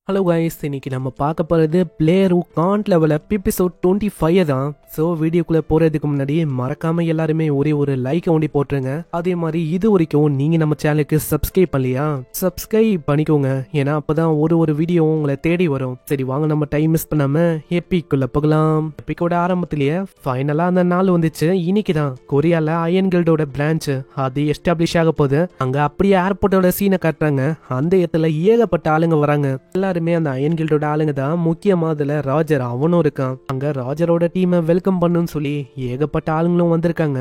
Hello guys, இன்னைக்கு நம்ம பார்க்க போகிறது player who can't level up episode 25 தான். ஸோ வீடியோக்குள்ளே போகிறதுக்கு முன்னாடி மறக்காம எல்லாருமே ஒரு லைக் ஒண்டி போட்டுருங்க. அதே மாதிரி இது வரைக்கும் நீங்கள் நம்ம சேனலுக்கு சப்ஸ்கிரைப் பண்ணலையா, சப்ஸ்கிரைப் பண்ணிக்கோங்க. ஏன்னா அப்போதான் ஒரு வீடியோ உங்களை தேடி வரும். சரி வாங்க, நம்ம டைம் மிஸ் பண்ணாம எப்பிக்குள்ள போகலாம். எப்பிக்கோட ஆரம்பத்திலேயே ஃபைனலாக அந்த நாள் வந்துச்சு. இன்னைக்கு தான் கொரியால அயன் கில்டோட பிரான்ச் அது எஸ்டாப்ளிஷ் ஆக போகுது. அங்கே அப்படியே ஏர்போர்ட்டோட சீனை காட்டுறாங்க. அந்த இடத்துல ஏகப்பட்ட ஆளுங்க வராங்க. எல்லாருமே அந்த அயன் கில்டோட ஆளுங்க தான். முக்கியமா அதுல ராஜர் அவனும் இருக்கான். அங்க ராஜரோட டீமை வெல்கம் பண்ணுன்னு சொல்லி ஏகப்பட்ட ஆளுங்களும் வந்திருக்காங்க.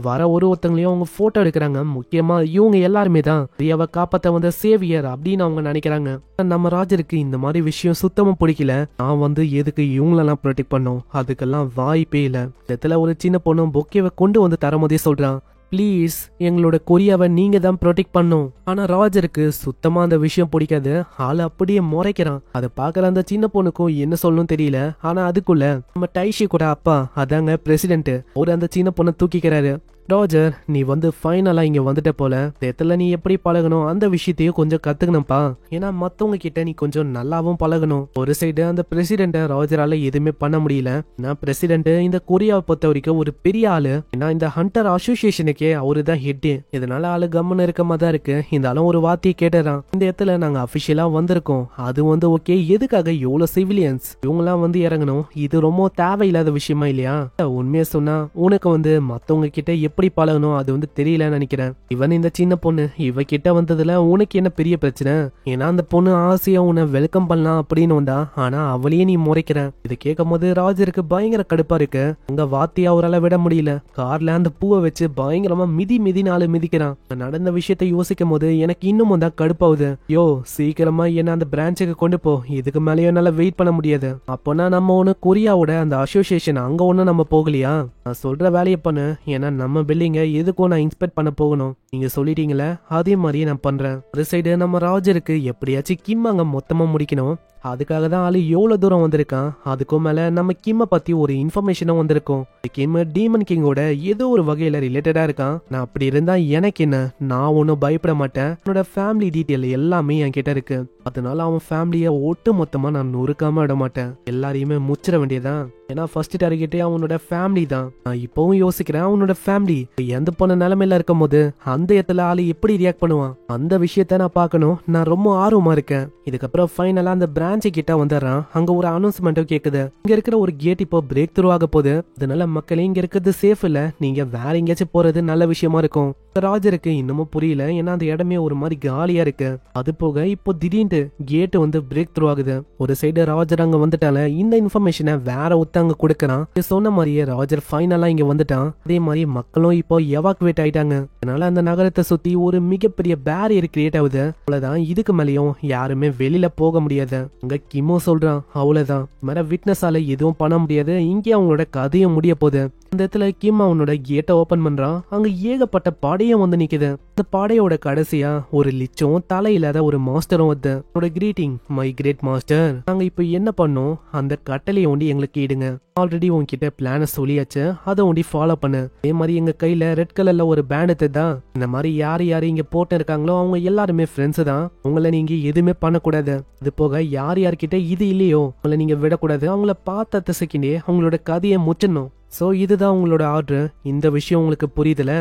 வர ஒருத்தங்களையும் அவங்க போட்டோ எடுக்கிறாங்க. முக்கியமா இவங்க எல்லாருமே தான் ரியாவை காப்பாத்த வந்த சேவியர் அப்படின்னு அவங்க நினைக்கிறாங்க. நம்ம ராஜருக்கு இந்த மாதிரி விஷயம் சுத்தமா பிடிக்கல. நான் எதுக்கு இவங்களெல்லாம் ப்ரொடெக்ட் பண்ணோம், அதுக்கெல்லாம் வாய்ப்பே இல்ல. இடத்துல ஒரு சின்ன பொண்ணும் பொக்கேவை கொண்டு வந்து தரமோதே சொல்றான், ப்ளீஸ் எங்களோட கொரியாவை நீங்க தான் ப்ரொடெக்ட் பண்ணும். ஆனா ராஜருக்கு சுத்தமா அந்த விஷயம் பிடிக்காது. ஆளு அப்படியே முறைக்கிறான். அதை பாக்குற அந்த சின்ன பொண்ணுக்கும் என்ன சொல்லணும் தெரியல. ஆனா அதுக்குள்ள நம்ம டைஷி கூட அப்பா அதாங்க பிரசிடென்ட் ஒரு அந்த சின்ன பொண்ணை தூக்கிக்கிறாரு. ராஜர், நீ ஃபைனலா இங்க வந்துட்ட போல. இடத்துல நீ எப்படி பழகணும் அந்த விஷயத்தையும் கொஞ்சம் கத்துக்கணும்ப்பா. ஏன்னா மத்தவங்க கிட்ட நீ கொஞ்சம் நல்லாவும் பழகணும். ஒரு சைடு அந்த பிரசிடென்ட ராஜரால எதுவுமே பண்ண முடியல. ஏன்னா பிரசிடென்ட் இந்த கொரியாவை பொறுத்த வரைக்கும் ஒரு பெரிய ஆளு. ஏன்னா இந்த ஹண்டர் அசோசியேஷனுக்கே அவரு தான் ஹெட். இதனால ஆளு கம்மன் இருக்க மாதிரி தான் இருக்கு. இந்த ஆளும் ஒரு வார்த்தையை கேட்டுறான், இந்த இடத்துல நாங்க அபிஷியலா வந்திருக்கோம். அது ஓகே, எதுக்காக இவ்வளவு சிவிலியன்ஸ் இவங்கெல்லாம் இறங்கணும்? இது ரொம்ப தேவையில்லாத விஷயமா இல்லையா? உண்மையா சொன்னா உனக்கு மத்தவங்க கிட்ட எப்படி பழகணும் அது தெரியலன்னு நினைக்கிறேன். இவன் இந்த சின்ன பொண்ணு இவ கிட்ட வந்ததுல உனக்கு என்ன பெரிய பிரச்சனை? ஏன்னா அந்த பொண்ணு ஆசையா உன்னை வெல்கம் பண்ணலாம் அப்படின்னு வந்தா, ஆனா அவளையே நீ முறைக்கிற. இதை கேட்கும் போது ராஜருக்கு பயங்கர கடுப்பா இருக்கு. அங்க வாத்தியா அவரால் விட முடியல. கார்ல அந்த பூவை வச்சு பயங்கரமா மிதி நாலு மிதிக்கிறான். நடந்த விஷயத்த யோசிக்கும் போது எனக்கு இன்னும் தான் கடுப்பாகுது. யோ சீக்கிரமா என்ன அந்த பிரான்ச்சுக்கு கொண்டு போ, இதுக்கு மேலேயும் என்னால வெயிட் பண்ண முடியாது. அப்போனா நம்ம ஒண்ணு கொரியாவோட அந்த அசோசியேஷன் அங்க ஒண்ணு நம்ம போகலையா? நான் சொல்ற வேலையை பண்ணு. ஏன்னா நம்ம பில்டிங்க எதுக்கும் நான் இன்ஸ்பெக்ட் பண்ண போகணும். நீங்க சொல்லிட்டீங்களே, அதே மாதிரியே நான் பண்றேன். ஒரு சைடு நம்ம ராஜருக்கு எப்படியாச்சும் கிம் அங்க மொத்தமா முடிக்கணும். அதுக்காக தான் ஆளு எவ்வளவு தூரம் வந்திருக்கான். அதுக்கும் மேல நம்ம கிம்ம பத்தி ஒரு இன்ஃபர்மேஷனும் வந்திருக்கும். கிம் டீமன் கிங்கோட ஏதோ ஒரு வகையில ரிலேட்டடா இருக்கான். நான் அப்படி இருந்தா எனக்கு என்ன, நான் ஒன்னும் பயப்பட மாட்டேன். என்னோட ஃபேமிலி டீட்டெயில் எல்லாமே என் கிட்ட இருக்கு. அதனால அவன் ஃபேமிலிய ஒட்டு மொத்தமா நான் நொறுக்காம விட மாட்டேன். எல்லாரையுமே முச்சிட வேண்டியதான். ஏன்னா ஃபர்ஸ்ட் டார்கெட்டே அவனோட ஃபேமிலி தான். நான் இப்பவும் யோசிக்கிறேன், அவனோட ஃபேமிலி எந்த பொண்ணு நிலைமையில இருக்கும் போது அந்த இடத்துல ஆளு எப்படி ரியாக்ட் பண்ணுவான் அந்த விஷயத்த நான் பார்க்கணும். நான் ரொம்ப ஆர்வமா இருக்கேன். இதுக்கப்புறம் ஃபைனலா அந்த பிரான்ச் கிட்ட வந்துடுறான். அங்க ஒரு அனௌன்ஸ்மெண்ட்டும் கேக்குது. இங்க இருக்கிற ஒரு கேட் இப்போ பிரேக் த்ரூ ஆக போகுது. அதனால மக்களே இங்க இருக்கிறது சேஃப் இல்ல, நீங்க வேற எங்கேயாச்சும் போறது நல்ல விஷயமா இருக்கும். ராஜருக்கு இன்னமும் புரியல. ஏன்னா அந்த இடமே ஒரு மாதிரி காலியா இருக்கு. அது போக இப்போ திடீர்னு கேட் பிரேக் த்ரூ ஆகுது. ஒரு சைடு ராஜர் அங்க வந்துட்டால இந்த இன்ஃபர்மேஷனை வேற ஒருத்தங்க கொடுக்கறான். சொன்ன மாதிரியே ராஜர் ஃபைனலா இங்க வந்துட்டான். அதே மாதிரி மக்களும் இப்போ எவாக்குவேட் ஆயிட்டாங்க. அதனால அந்த நகரத்தை சுத்தி ஒரு மிகப்பெரிய பேரியர் கிரியேட் ஆகுது. அவ்வளவுதான், இதுக்கு மேலேயும் யாருமே வெளியில போக முடியாது. அங்க கிமோ சொல்றான், அவ்வளவுதான், மேல விட்னஸால எதுவும் பண்ண முடியாது. இங்கே அவங்களோட கதையும் முடிய போகுது. அந்த இடத்துல கிம் அவனோட கேட்டை ஓபன் பண்றான். அங்க ஏகப்பட்ட பாடையும் நிக்குது. அந்த பாடையோட கடைசியா ஒரு லிச்சும் தலை இல்லாத ஒரு மாஸ்டரும் வந்து, கிரீட்டிங் மை கிரேட் மாஸ்டர், நாங்க இப்ப என்ன பண்ணோம், அந்த கட்டளையை ஒண்டி எங்களுக்கு இடுங்க. ஆல்ரெடி உங்ககிட்ட பிளான சொல்லியாச்சு, அதை ஒண்டி ஃபாலோ பண்ணு. அதே மாதிரி எங்க கையில ரெட் கலர்ல ஒரு பேண்ட் தான். இந்த மாதிரி யாரு இங்க போட்டு இருக்காங்களோ அவங்க எல்லாருமே ஃப்ரெண்ட்ஸ் தான். உங்களை நீங்க எதுவுமே பண்ணக்கூடாது. இது போக யார்கிட்ட இது இல்லையோ உங்களை நீங்க விடக்கூடாது. அவங்கள பார்த்த செகண்டே அவங்களோட கதையை முச்சணும். சோ இதுதான் உங்களோட ஆர்டர். இந்த விஷயம் உங்களுக்கு புரியுதுல?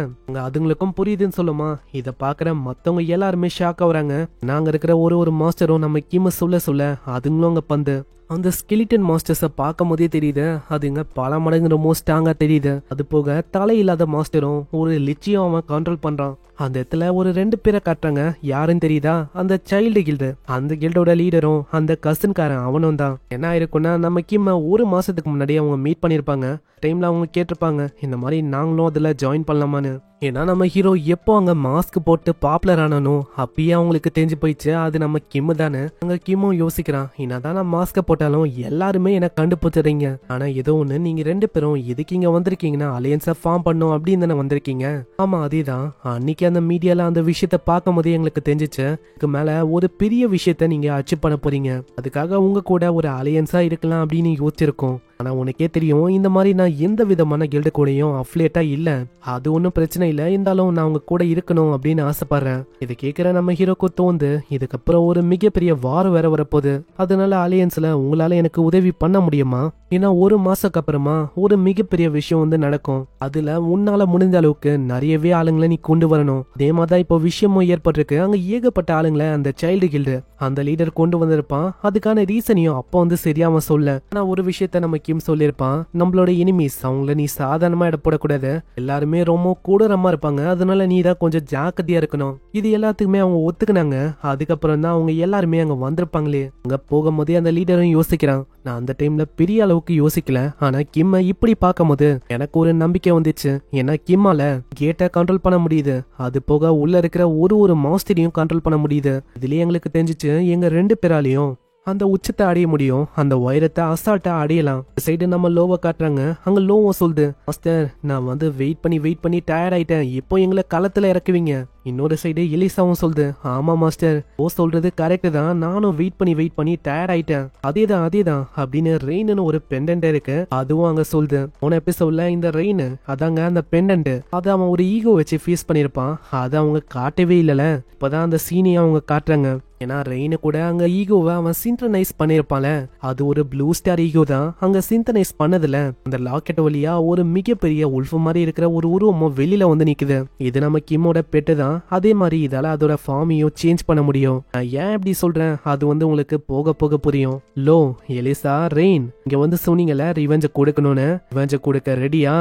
அதுங்களுக்கும் புரியுதுன்னு சொல்லுமா? இத பாக்குற மத்தவங்க எல்லாருமே ஷாக் ஆகுறாங்க. நாங்க இருக்கிற ஒரு மாஸ்டரும் நம்ம கிம் சொல்ல அதுங்களும் அங்க பந்து. அந்த ஸ்கெலிட்டன் மாஸ்டர்ஸை பார்க்கும் போதே தெரியுது, அதுங்க பல மடங்கு ரொம்ப ஸ்ட்ராங்கா தெரியுது. அது போக தலை இல்லாத மாஸ்டரும் ஒரு லிச்சியும் அவன் கண்ட்ரோல் பண்றான். அந்த இடத்துல ஒரு 2 பேரை காட்டுறாங்க. யாருன்னு தெரியுதா? அந்த சைல்டு கில்டு. அந்த கில்டோட லீடரும் அந்த கசின்காரன் அவனும் தான். என்ன ஆயிருக்குன்னா, நம்ம கிம்ம ஒரு மாசத்துக்கு முன்னாடி அவங்க மீட் பண்ணிருப்பாங்க. டைம்ல அவங்க கேட்டிருப்பாங்க, இந்த மாதிரி நாங்களும் அதுல ஜாயின் பண்ணலாமான்னு. ஏன்னா நம்ம ஹீரோ எப்போ அங்க மாஸ்க் போட்டு பாப்புலர் ஆனானோ அப்பயே அவங்களுக்கு தெரிஞ்சு போயிடுச்சு அது நம்ம கிம் தானே. அங்க கிம்மும் யோசிக்கிறான், என்னதான் நான் மாஸ்க போட்டாலும் எல்லாருமே என்ன கண்டுபிடிச்சிடுறீங்க. ஆனா ஏதோ ஒண்ணு, நீங்க 2 பேரும் எதுக்கு இங்க வந்திருக்கீங்கன்னா அலையன்ஸா ஃபார்ம் பண்ணும் அப்படின்னு தானே வந்திருக்கீங்க. ஆமா அதேதான். அன்னைக்கு அந்த மீடியால அந்த விஷயத்த பார்க்கும் போதே எங்களுக்கு தெரிஞ்சிச்சு, இதுக்கு மேல ஒரு பெரிய விஷயத்த நீங்க அச்சீவ் பண்ண போறீங்க. அதுக்காக உங்க கூட ஒரு அலையன்ஸா இருக்கலாம் அப்படின்னு யோசிச்சிருக்கோம். ஆனா உனக்கே தெரியும் இந்த மாதிரி நான் எந்த விதமான கில்டு கூடயும் அஃபிலியேட்டா இல்ல. அது ஒன்றும் பிரச்சனை இல்லை, இருந்தாலும் நான் உங்க கூட இருக்கணும் அப்படின்னு ஆசைப்படுறேன். இதை கேட்கிற நம்ம ஹீரோக்கு தோந்து இதுக்கப்புறம் ஒரு மிகப்பெரிய வாரம் வேற வரப்போகுது. அதனால அலையன்ஸ்ல உங்களால எனக்கு உதவி பண்ண முடியுமா? ஏன்னா ஒரு மாசத்துக்கு அப்புறமா ஒரு மிகப்பெரிய விஷயம் வந்து நடக்கும். அதுல உன்னால முடிஞ்ச அளவுக்கு நிறையவே ஆளுங்களை நீ கொண்டு வரணும். அதே மாதிரிதான் இப்போ விஷயமும் ஏற்பட்டிருக்கு. அங்க ஏகப்பட்ட ஆளுங்களை அந்த சைல்டு கில்டு அந்த லீடர் கொண்டு வந்திருப்பான். அதுக்கான ரீசனையும் அப்போ வந்து சரியாம சொல்ல. ஆனா ஒரு விஷயத்த நம்ம கிம் சொல்லியிருப்பான், நம்மளோட எனிமீஸ் அவங்கள நீ சாதாரணமா இடப்படக்கூடாது, எல்லாருமே ரொம்ப கொடூரமா இருப்பாங்க, அதனால நீ தான் கொஞ்சம் ஜாக்கிரதையா இருக்கணும். இது எல்லாத்துக்குமே அவங்க ஒத்துக்கினாங்க. அதுக்கப்புறம் தான் அவங்க எல்லாருமே அங்க வந்திருப்பாங்களே. அங்க போகும்போதே அந்த லீடரும் யோசிக்கிறான், நான் அந்த டைம்ல பெரிய அளவுக்கு யோசிக்கல, ஆனா கிம்ம இப்படி பார்க்கும் போது எனக்கு ஒரு நம்பிக்கை வந்துச்சு. ஏன்னா கிம்மால கேட்டை கண்ட்ரோல் பண்ண முடியுது, அது போக உள்ள இருக்கிற ஒரு மாஸ்டரையும் கண்ட்ரோல் பண்ண முடியுது. இதுலயே எங்களுக்கு தெரிஞ்சிச்சு எங்க 2 பேராலையும் அந்த உச்சத்தை அடைய முடியும், அந்த உயரத்தை அசால்ட்டா அடையலாம். சைடு நம்ம லோவை காட்டுறாங்க. அங்க லோவும் சொல்லுது, மாஸ்டர் நான் வந்து வெயிட் பண்ணி டயர்ட் ஆயிட்டேன், இப்போ எங்களை களத்துல இறக்குவீங்க. இன்னொரு சைடு எலிசாவும் சொல்லுது, ஆமா மாஸ்டர் ஓ சொல்றது கரெக்ட் தான், நானும் வெயிட் பண்ணி டயர்ட் ஆயிட்டேன். அதேதான் அப்படின்னு ரெயின்னு ஒரு பெண்டன்ட் இருக்கு, அதுவும் அங்க சொல்லுது. போன எபிசோட்ல இந்த ரெயின் அதாங்க அந்த பெண்டன்ட், அதை அவன் ஒரு ஈகோ வச்சு ஃபேஸ் பண்ணிருப்பான், அதை அவங்க காட்டவே இல்லல. இப்பதான் அந்த சீனியை அவங்க காட்டுறாங்க. ஏன்னா ரெயினு கூட அங்க ஈகோவை அவன் சின்க்ரனைஸ் பண்ணிருப்பான்ல, அது ஒரு ப்ளூ ஸ்டார் ஈகோ தான். அங்க சின்க்ரனைஸ் பண்ணதுல அந்த லாக்கெட் வழியா ஒரு மிகப்பெரிய உல்ஃப் மாதிரி இருக்கிற ஒரு உருவமும் வெளியில வந்து நிக்குது. இது நம்ம கிம்மோட பெட்டு தான். அதே மாதிரி இதால அதோட ஃபார்மையும் சேஞ்ச் பண்ண முடியும். நான் ஏன் இப்படி சொல்றேன் அது வந்து உங்களுக்கு போக போக புரியும். லோ, எலிசா, ரெயின் இங்க வந்து சொன்னீங்கல்ல ரிவெஞ்ச கொடுக்கணும்னு, ரிவெஞ்ச கொடுக்க ரெடியா?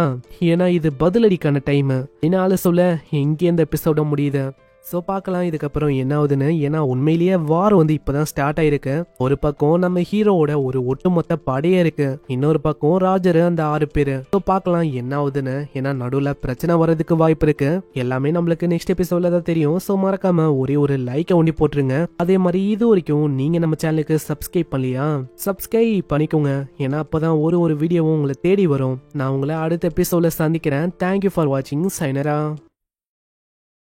ஏன்னா இது பதிலடிக்கான டைம். என்னால சொல்ல எங்கே இந்த எபிசோட முடியுது. ஸோ பார்க்கலாம் இதுக்கப்புறம் என்ன ஆகுதுன்னு. ஏன்னா உண்மையிலேயே வார் வந்து இப்போதான் ஸ்டார்ட் ஆயிருக்கு. ஒரு பக்கம் நம்ம ஹீரோவோட ஒரு ஒட்டுமொத்த படையே இருக்கு, இன்னொரு பக்கம் ராஜர் அந்த 6 பேரு. ஸோ பார்க்கலாம் என்ன ஆகுதுன்னு. ஏன்னா நடுவில் பிரச்சனை வர்றதுக்கு வாய்ப்பு இருக்கு. எல்லாமே நம்மளுக்கு நெக்ஸ்ட் எபிசோட்ல தான் தெரியும். ஸோ மறக்காம ஒரு லைக்கை ஒண்டி போட்டுருங்க. அதே மாதிரி இது வரைக்கும் நீங்க நம்ம சேனலுக்கு சப்ஸ்கிரைப் பண்ணலையா, சப்ஸ்கிரைப் பண்ணிக்கோங்க. ஏன்னா அப்பதான் ஒரு வீடியோவும் உங்களை தேடி வரும். நான் உங்களை அடுத்த எபிசோட்ல சந்திக்கிறேன். தேங்க்யூ ஃபார் வாட்சிங். சைனரா.